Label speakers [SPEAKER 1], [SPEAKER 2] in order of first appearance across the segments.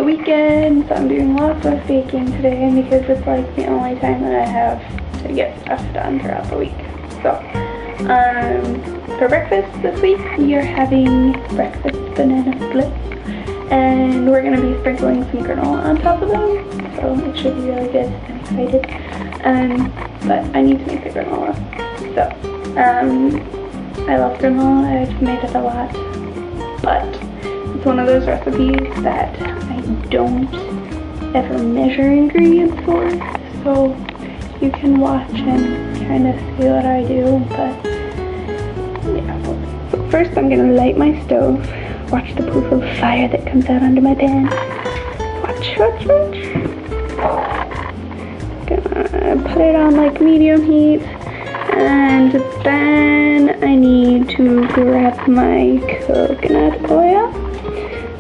[SPEAKER 1] weekend, so I'm doing lots of baking today because it's like the only time that I have to get stuff done throughout the week. So, for breakfast this week, we are having breakfast banana splits, and we're going to be sprinkling some granola on top of them, so it should be really good. I'm excited. But I need to make the granola. So, I love granola. I've made it a lot, but it's one of those recipes that I don't ever measure ingredients for, so you can watch and kind of see what I do, but yeah. So first I'm going to light my stove. Watch the poof of fire that comes out under my pan. Watch, watch, watch. Gonna put it on like medium heat, and then I need to grab my coconut oil,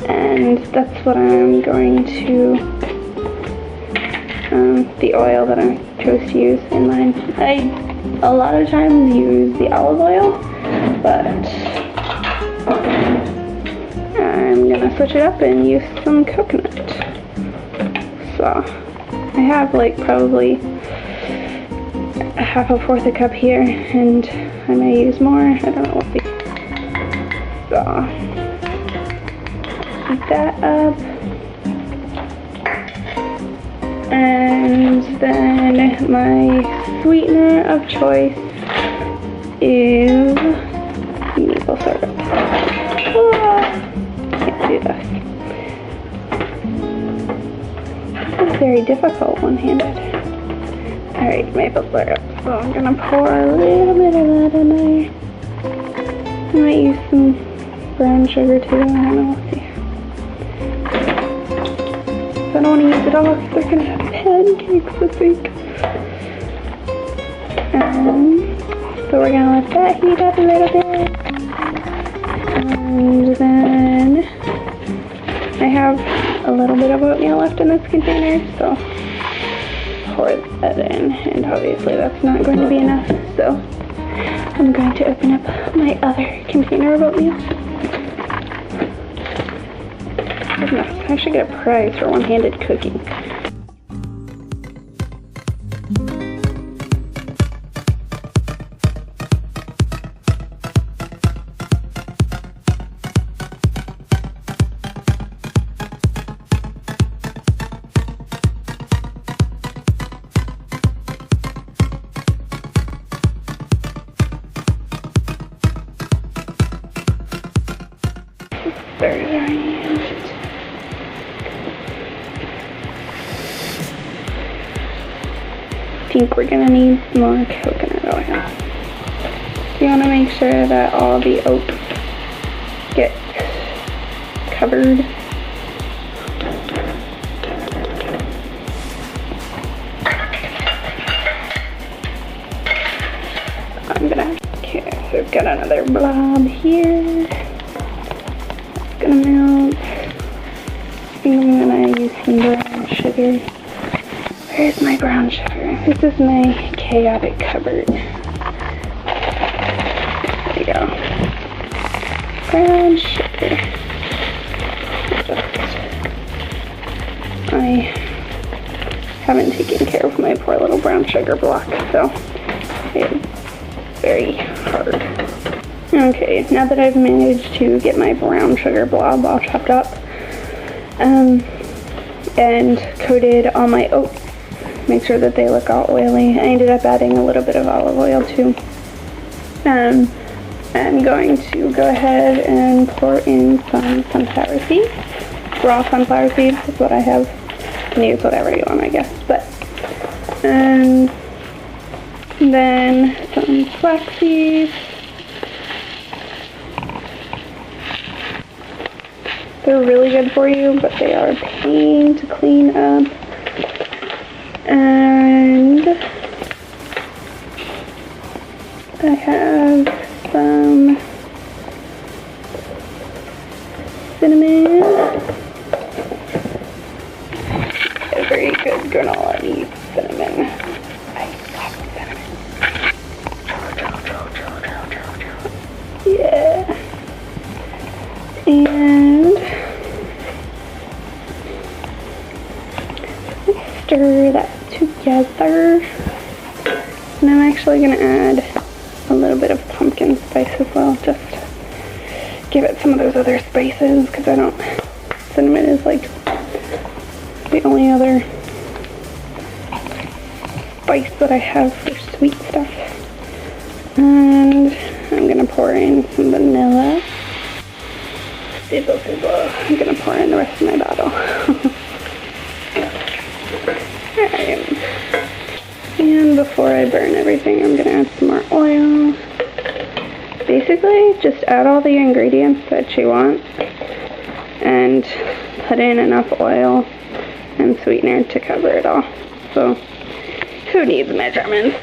[SPEAKER 1] and that's what I'm going to, the oil that I chose to use in mine. I a lot of times use the olive oil, but I'm gonna switch it up and use some coconut. So I have like probably a half a fourth a cup here, and I may use more. I don't know. We'll see. So heat that up, and then my sweetener of choice is maple syrup. Can't do this. This is very difficult one-handed. Alright, maple syrup. So I'm gonna pour a little bit of that in there. I might use some brown sugar too. I don't know. We'll see. I don't want to use it all because we're gonna have pancakes this week. So we're gonna let that heat up a little bit, and then I have a little bit of oatmeal left in this container, so pour that in, and obviously that's not going to be enough, so I'm going to open up my other container of oatmeal. Goodness, I should get a prize for one-handed cooking. Very I think we're gonna need more coconut oil. You want to make sure that all the oat gets covered. Okay, so I've got another blob here. It's gonna melt. I think I'm gonna use some brown sugar. Where's my brown sugar? This is my chaotic cupboard. There we go. Brown sugar. I haven't taken care of my poor little brown sugar block, so it's very hard. Okay, now that I've managed to get my brown sugar blob all chopped up and coated all my oats, make sure that they look all oily. I ended up adding a little bit of olive oil too. I'm going to go ahead and pour in some sunflower seeds. Raw sunflower seeds is what I have. You can use whatever you want, I guess. But and then some flax seeds. They're really good for you, but they are a pain to clean up. And I have some cinnamon. A very good granola needs cinnamon. I love cinnamon. Yeah. And stir that together. And I'm actually going to add a little bit of pumpkin spice as well, just give it some of those other spices, because cinnamon is like the only other spice that I have for sweet stuff. And I'm going to pour in some vanilla. Sizzle, sizzle. I'm going to pour in the rest of my bottle. Alright. And before I burn everything, I'm going to add some more oil. Basically, just add all the ingredients that you want and put in enough oil and sweetener to cover it all. So, who needs measurements?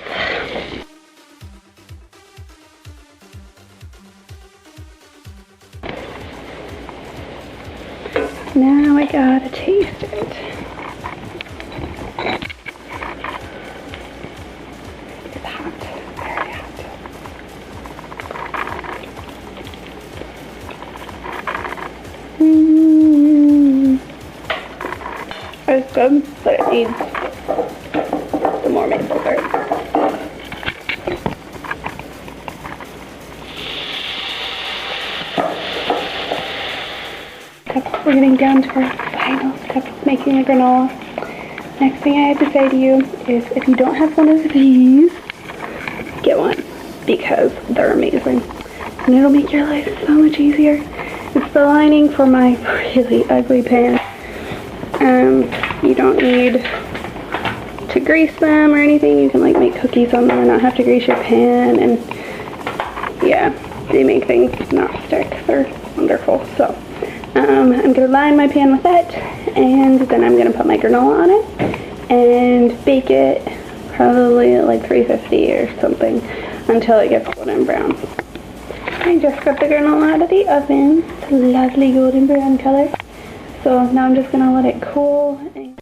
[SPEAKER 1] Now I gotta taste it. It's hot, very hot. It's good, but it needs some more maple syrup. We're getting down to our final step of making the granola. Next thing I have to say to you is, if you don't have one of these, get one, because they're amazing. And it'll make your life so much easier. It's the lining for my really ugly pan. You don't need to grease them or anything. You can like make cookies on them and not have to grease your pan. And yeah, they make things not stick. They're wonderful. So I'm going to line my pan with that, and then I'm going to put my granola on it and bake it probably at like 350 or something until it gets golden brown. I just got the granola out of the oven. It's a lovely golden brown color. So now I'm just going to let it cool. And